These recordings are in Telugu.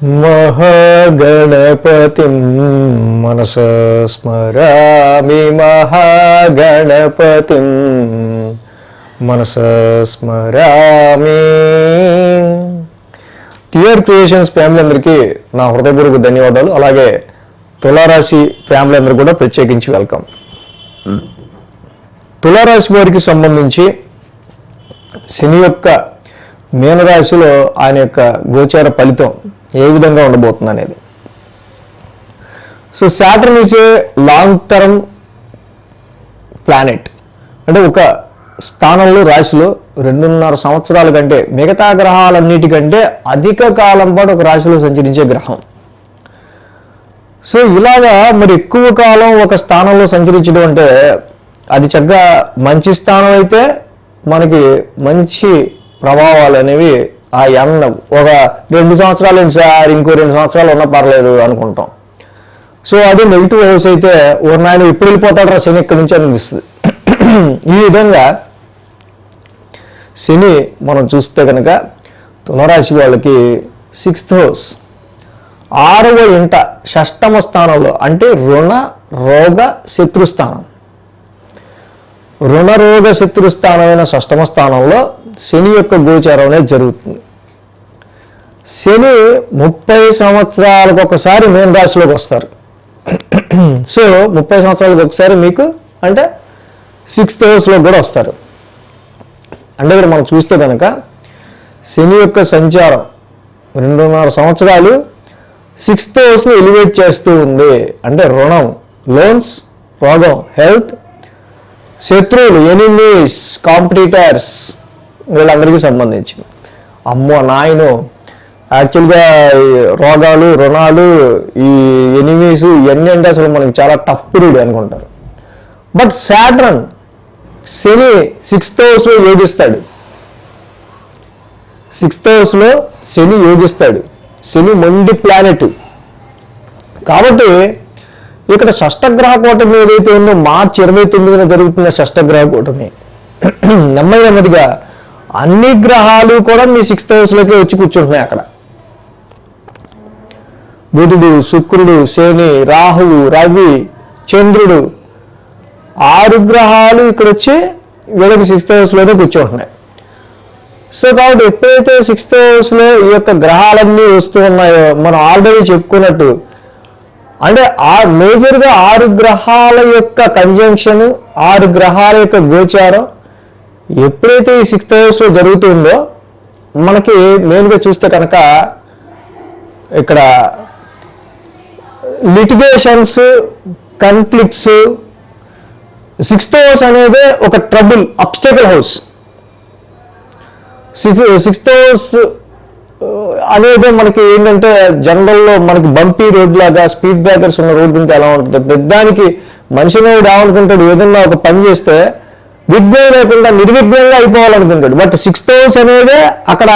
महागणपतिं मनसा स्मरामि महागणपतिं మనసా స్మరామి. టిఆర్ క్రియేషన్స్ ఫ్యామిలీ అందరికీ నా హృదయపూర్వక ధన్యవాదాలు. అలాగే తులారాశి ఫ్యామిలీ అందరూ కూడా ప్రత్యేకించి వెల్కమ్. తులారాశి వారికి సంబంధించి శని యొక్క మీనరాశిలో ఆయన యొక్క గోచార ఫలితం ఏ విధంగా ఉండబోతుంది అనేది. So Saturn is a long term planet. అంటే ఒక స్థానంలో రాశిలో 2.5 సంవత్సరాల కంటే మిగతా గ్రహాలన్నిటికంటే అధిక కాలం పాటు ఒక రాశిలో సంచరించే గ్రహం. సో ఇలాగా మరి ఎక్కువ కాలం ఒక స్థానంలో సంచరించడం అంటే అది చక్కగా మంచి స్థానం అయితే మనకి మంచి ప్రభావాలు అనేవి ఆ ఒక 2 సంవత్సరాలు సార్ ఇంకో 2 సంవత్సరాలు ఉన్నా పర్లేదు అనుకుంటాం. సో అదే నెగిటివ్ హౌస్ అయితే నాయన ఎప్పుడు వెళ్ళిపోతాడు రా శని ఇక్కడి నుంచి అనిపిస్తుంది. ఈ విధంగా శని మనం చూస్తే కనుక తులారాశి వాళ్ళకి 6th హౌస్ 6వ ఇంట 6వ స్థానంలో అంటే రుణ రోగ శత్రుస్థానం. రుణ రోగ శత్రుస్థానమైన 6వ స్థానంలో శని యొక్క గోచారం అనేది జరుగుతుంది. శని 30 సంవత్సరాలకు ఒకసారి మీన రాశిలోకి వస్తారు. సో 30 సంవత్సరాలకు ఒకసారి మీకు అంటే 6th హౌస్లో కూడా వస్తారు. అంటే ఇక్కడ మనం చూస్తే కనుక శని యొక్క సంచారం 2.5 సంవత్సరాలు 6th హౌస్లో ఎలివేట్ చేస్తూ ఉంది. అంటే రుణం, లోన్స్, రోగం, హెల్త్, శత్రువులు, ఎనిమీస్, కాంపిటీటర్స్ వీళ్ళందరికీ సంబంధించి అమ్మో నాయను యాక్చువల్గా రోగాలు, రుణాలు, ఈ ఎనిమీస్ ఇవన్నీ అంటే అసలు మనకి చాలా టఫ్ పీరియడ్ అనుకుంటారు. బట్ సాటర్న్ శని 6th హౌస్లో యోగిస్తాడు. 6th హౌస్లో శని యోగిస్తాడు. శని మొండి ప్లానెట్ కాబట్టి ఇక్కడ షష్టగ్రహ కూటమి ఏదైతే ఉందో మార్చి 29న జరుగుతున్న షష్టగ్రహ కూటమి నెమ్మదిగా అన్ని గ్రహాలు కూడా మీ 6th హౌస్లోకి వచ్చి కూర్చుంటున్నాయి. అక్కడ బుధుడు, శుక్రుడు, శని, రాహువు, రవి, చంద్రుడు 6 గ్రహాలు ఇక్కడ వచ్చి వీళ్ళకి 6th హౌస్లోనే కూర్చుంటున్నాయి. సో కాబట్టి ఎప్పుడైతే 6th హౌస్లో ఈ యొక్క గ్రహాలన్నీ వస్తూ ఉన్నాయో మనం ఆల్రెడీ చెప్పుకున్నట్టు అంటే మేజర్గా 6 గ్రహాల యొక్క కంజంక్షన్, 6 గ్రహాల యొక్క గోచారం ఎప్పుడైతే ఈ 6th హౌస్లో జరుగుతుందో మనకి మెయిన్గా చూస్తే కనుక ఇక్కడ లిటిగేషన్స్, కన్ఫ్లిక్ట్స్ 6th హౌస్ అనేది ఒక trouble obstacle house. 6th house అనేది మనకి ఏంటంటే జనరల్లో మనకి బంపీ రోడ్ లాగా స్పీడ్ బ్రేకర్స్ ఉన్న రోడ్డు ఉంటే ఎలా ఉంటుంది, పెద్దానికి మనిషిని ఏమనుకుంటాడు ఏదన్నా ఒక పని చేస్తే విఘ్నం లేకుండా నిర్విఘ్నంగా అయిపోవాలనుకుంటాడు. బట్ 6th హౌస్ అనేది అక్కడ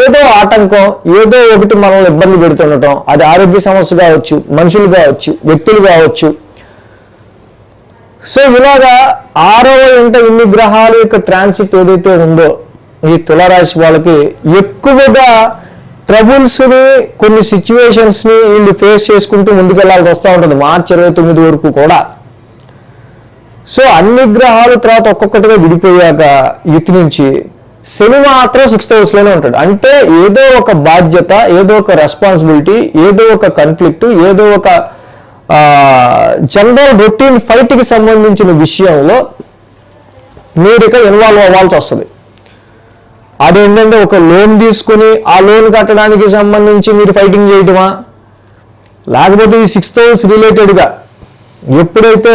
ఏదో ఆటంకం, ఏదో ఒకటి మనల్ని ఇబ్బంది పెడుతుండటం, అది ఆరోగ్య సమస్య కావచ్చు, మనుషులు కావచ్చు, వ్యక్తులు కావచ్చు. సో ఇలాగా 6వ ఇంట ఇన్ని గ్రహాల యొక్క ట్రాన్సిట్ ఏదైతే ఉందో ఈ తులారాశి వాళ్ళకి ఎక్కువగా ట్రబుల్స్ని, కొన్ని సిచ్యువేషన్స్ని వీళ్ళు ఫేస్ చేసుకుంటూ ముందుకెళ్లాల్సి వస్తూ ఉంటుంది మార్చి 29 వరకు కూడా. సో అన్ని గ్రహాలు తర్వాత ఒక్కొక్కటిగా విడిపోయాక ఇటు నుంచి శని మాత్రం 6th హౌస్లోనే ఉంటాడు. అంటే ఏదో ఒక బాధ్యత, ఏదో ఒక రెస్పాన్సిబిలిటీ, ఏదో ఒక కన్ఫ్లిక్ట్, ఏదో ఒక జనరల్ రొటీన్ ఫైట్కి సంబంధించిన విషయంలో మీరు ఇక ఇన్వాల్వ్ అవ్వాల్సి వస్తుంది. అదేంటంటే ఒక లోన్ తీసుకుని ఆ లోన్ కట్టడానికి సంబంధించి మీరు ఫైటింగ్ చేయటమా, లేకపోతే ఈ 6th హౌస్ రిలేటెడ్గా ఎప్పుడైతే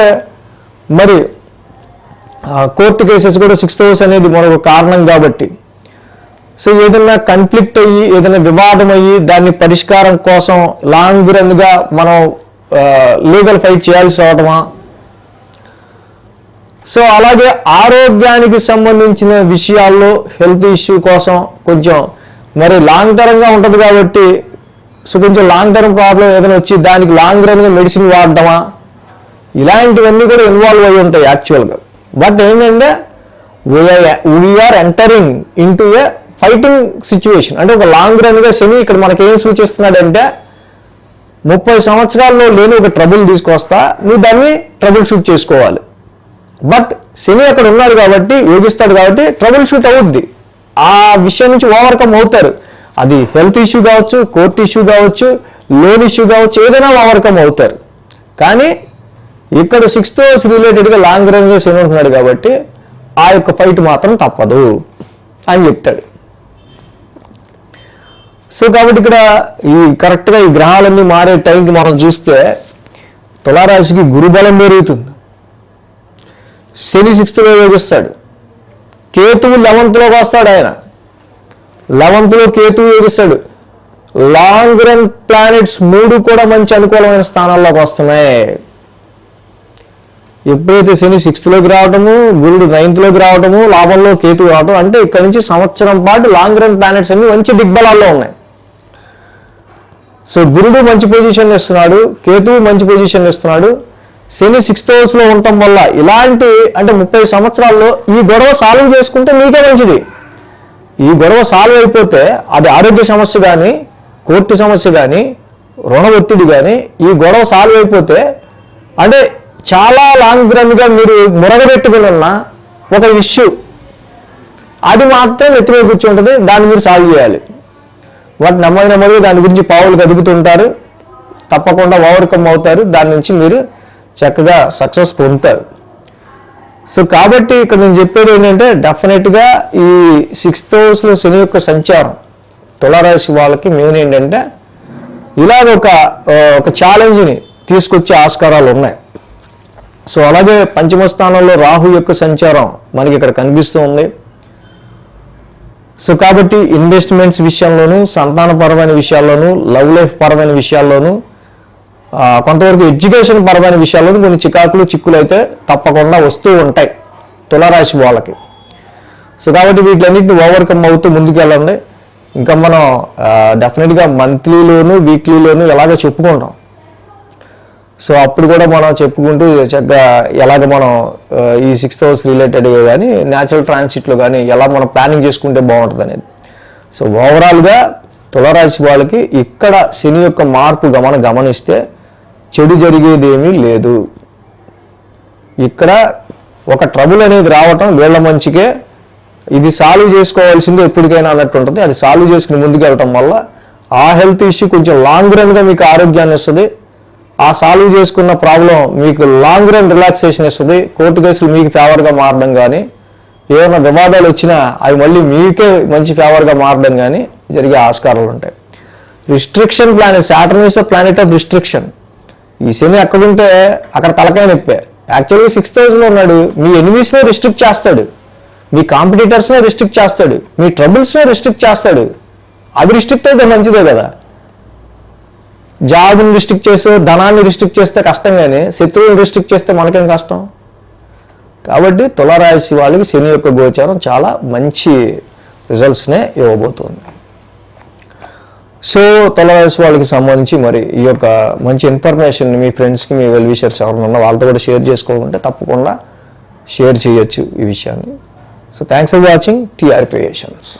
మరి కోర్టు కేసెస్ కూడా 6th హౌస్ అనేది మరొక కారణం కాబట్టి. సో ఏదైనా కన్ఫ్లిక్ట్ అయ్యి, ఏదైనా వివాదం అయ్యి దాన్ని పరిష్కారం కోసం లాంగ్ రన్గా మనం లీగల్ ఫైట్ చేయాల్సి రావటమా. సో అలాగే ఆరోగ్యానికి సంబంధించిన విషయాల్లో హెల్త్ ఇష్యూ కోసం కొంచెం మరి లాంగ్ టర్మ్గా ఉంటుంది కాబట్టి సో కొంచెం లాంగ్ టర్మ్ ప్రాబ్లం ఏదైనా వచ్చి దానికి లాంగ్ రన్గా మెడిసిన్ వాడటమా, ఇలాంటివన్నీ కూడా ఇన్వాల్వ్ అయ్యి ఉంటాయి యాక్చువల్గా. బట్ ఏంటంటే we are entering into a fighting situation, అంటే ఒక లాంగ్ రన్గా శని ఇక్కడ మనకి ఏం సూచిస్తున్నాడంటే 30 సంవత్సరాల్లో లేని ఒక ట్రబుల్ తీసుకొస్తా, నువ్వు దాన్ని ట్రబుల్ షూట్ చేసుకోవాలి. బట్ శని అక్కడ ఉన్నాడు కాబట్టి, యోగిస్తాడు కాబట్టి ట్రబుల్ షూట్ అవుద్ది, ఆ విషయం నుంచి ఓవర్కమ్ అవుతారు. అది హెల్త్ ఇష్యూ కావచ్చు, కోర్ట్ ఇష్యూ కావచ్చు, లోన్ ఇష్యూ కావచ్చు, ఏదైనా ఓవర్కమ్ అవుతారు. కానీ ఇక్కడ 6th house రిలేటెడ్గా లాంగ్ రన్గా శని ఉంటున్నాడు కాబట్టి ఆ యొక్క ఫైట్ మాత్రం తప్పదు అని చెప్తాడు. సో కాబట్టి ఇక్కడ ఈ కరెక్ట్గా ఈ గ్రహాలన్నీ మారే టైంకి మనం చూస్తే తులారాశికి గురుబలం పెరుగుతుంది, శని 6th యోగిస్తాడు, కేతువు 11th వస్తాడు, ఆయన 11th కేతువు యోగిస్తాడు. లాంగ్ రన్ ప్లానెట్స్ 3 కూడా మంచి అనుకూలమైన స్థానాల్లోకి వస్తున్నాయి. ఎప్పుడైతే శని 6th రావటము, గురుడు 9th రావటము, లాభంలో కేతువు రావటం, అంటే ఇక్కడ నుంచి సంవత్సరం పాటు లాంగ్ రన్ ప్లానెట్స్ అన్ని మంచి దిగ్బలాల్లో ఉన్నాయి. సో గురుడు మంచి పొజిషన్ ఇస్తున్నాడు, కేతువు మంచి పొజిషన్ ఇస్తున్నాడు. శని 6th house ఉండటం వల్ల ఇలాంటి అంటే 30 సంవత్సరాల్లో ఈ గొడవ సాల్వ్ చేసుకుంటే మీకే మంచిది. ఈ గొడవ సాల్వ్ అయిపోతే అది ఆరోగ్య సమస్య కానీ, కోర్టు సమస్య కానీ, రుణ ఒత్తిడి కానీ, ఈ గొడవ సాల్వ్ అయిపోతే అంటే చాలా లాంగ్ రన్గా మీరు మురగబెట్టుకుని ఉన్న ఒక ఇష్యూ అది మాత్రం నెత్తిమీద కూర్చుంటుంది, దాన్ని మీరు సాల్వ్ చేయాలి. వాటి నెమ్మదిగా దాని గురించి పావులు కదుపుతుంటారు, తప్పకుండా ఓవర్కమ్ అవుతారు, దాని నుంచి మీరు చక్కగా సక్సెస్ పొందుతారు. సో కాబట్టి ఇక్కడ నేను చెప్పేది ఏంటంటే డెఫినెట్గా ఈ 6th house శని యొక్క సంచారం తులారాశి వాళ్ళకి మెయిన్ ఏంటంటే ఇలాగ ఒక ఛాలెంజ్ని తీసుకొచ్చే ఆస్కారాలు ఉన్నాయి. సో అలాగే పంచమ స్థానంలో రాహు యొక్క సంచారం మనకి ఇక్కడ కనిపిస్తూ ఉంది. సో కాబట్టి ఇన్వెస్ట్మెంట్స్ విషయంలోనూ, సంతానపరమైన విషయాల్లోనూ, లవ్ లైఫ్ పరమైన విషయాల్లోనూ, కొంతవరకు ఎడ్యుకేషన్ పరమైన విషయాల్లోనూ కొన్ని చిక్కులు అయితే తప్పకుండా వస్తూ ఉంటాయి తులారాశి వాళ్ళకి. సో కాబట్టి వీటిలన్నింటినీ ఓవర్కమ్ అవుతూ ముందుకెళ్ళండి. ఇంకా మనం డెఫినెట్గా మంత్లీలోను, వీక్లీలోను ఎలాగో చెప్పుకుంటాం. సో అప్పుడు కూడా మనం చెప్పుకుంటూ చక్కగా ఎలాగ మనం ఈ 6th house రిలేటెడ్గా కానీ, న్యాచురల్ ట్రాన్సిట్లో కానీ ఎలా మనం ప్లానింగ్ చేసుకుంటే బాగుంటుంది అనేది. సో ఓవరాల్గా తులారాశి వాళ్ళకి ఇక్కడ శని యొక్క మార్పు గమనిస్తే చెడు జరిగేదేమీ లేదు. ఇక్కడ ఒక ట్రబుల్ అనేది రావటం వీళ్ళ మంచికే, ఇది సాల్వ్ చేసుకోవాల్సింది ఎప్పటికైనా అన్నట్టు ఉంటుంది. అది సాల్వ్ చేసుకుని ముందుకు వెళ్ళటం వల్ల ఆ హెల్త్ ఇష్యూ కొంచెం లాంగ్ రన్గా మీకు ఆరోగ్యాన్ని ఇస్తుంది, ఆ సాల్వ్ చేసుకున్న ప్రాబ్లం మీకు లాంగ్ రన్ రిలాక్సేషన్ ఇస్తుంది, కోర్టు కేసులు మీకు ఫేవర్గా మారడం కానీ, ఏమైనా వివాదాలు వచ్చినా అవి మళ్ళీ మీకే మంచి ఫేవర్గా మారడం కానీ జరిగే ఆస్కారాలు ఉంటాయి. Restriction planet, Saturn is the planet of restriction. ఈ శని ఎక్కడుంటే అక్కడ తలకాయ నొప్పే. యాక్చువల్గా 6th house ఉన్నాడు, మీ ఎనిమీస్నే రిస్ట్రిక్ట్ చేస్తాడు, మీ కాంపిటీటర్స్నే రిస్ట్రిక్ట్ చేస్తాడు, మీ ట్రబుల్స్నే రిస్ట్రిక్ట్ చేస్తాడు. అవి రిస్ట్రిక్ట్ అయితే మంచిదే కదా. జాబ్ని రిస్ట్రిక్ట్ చేస్తే, ధనాన్ని రిస్ట్రిక్ట్ చేస్తే కష్టం, కానీ శత్రువుని రిస్ట్రిక్ట్ చేస్తే మనకేం కష్టం. కాబట్టి తులారాశి వాళ్ళకి శని యొక్క గోచారం చాలా మంచి రిజల్ట్స్నే ఇవ్వబోతుంది. సో తులారాశి వాళ్ళకి సంబంధించి మరి ఈ యొక్క మంచి ఇన్ఫర్మేషన్ని మీ ఫ్రెండ్స్కి, మీ వెల్ విషర్స్ ఎవరైనా ఉన్నా వాళ్ళతో కూడా షేర్ చేసుకోవాలంటే తప్పకుండా షేర్ చేయొచ్చు ఈ విషయాన్ని. So thanks for watching TR creations.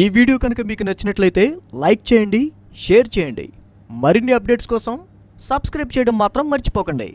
ఈ వీడియో కనుక మీకు నచ్చినట్లయితే లైక్ చేయండి, షేర్ చేయండి. మరిన్ని అప్డేట్స్ కోసం సబ్స్క్రైబ్ చేయడం మాత్రం మర్చిపోకండి.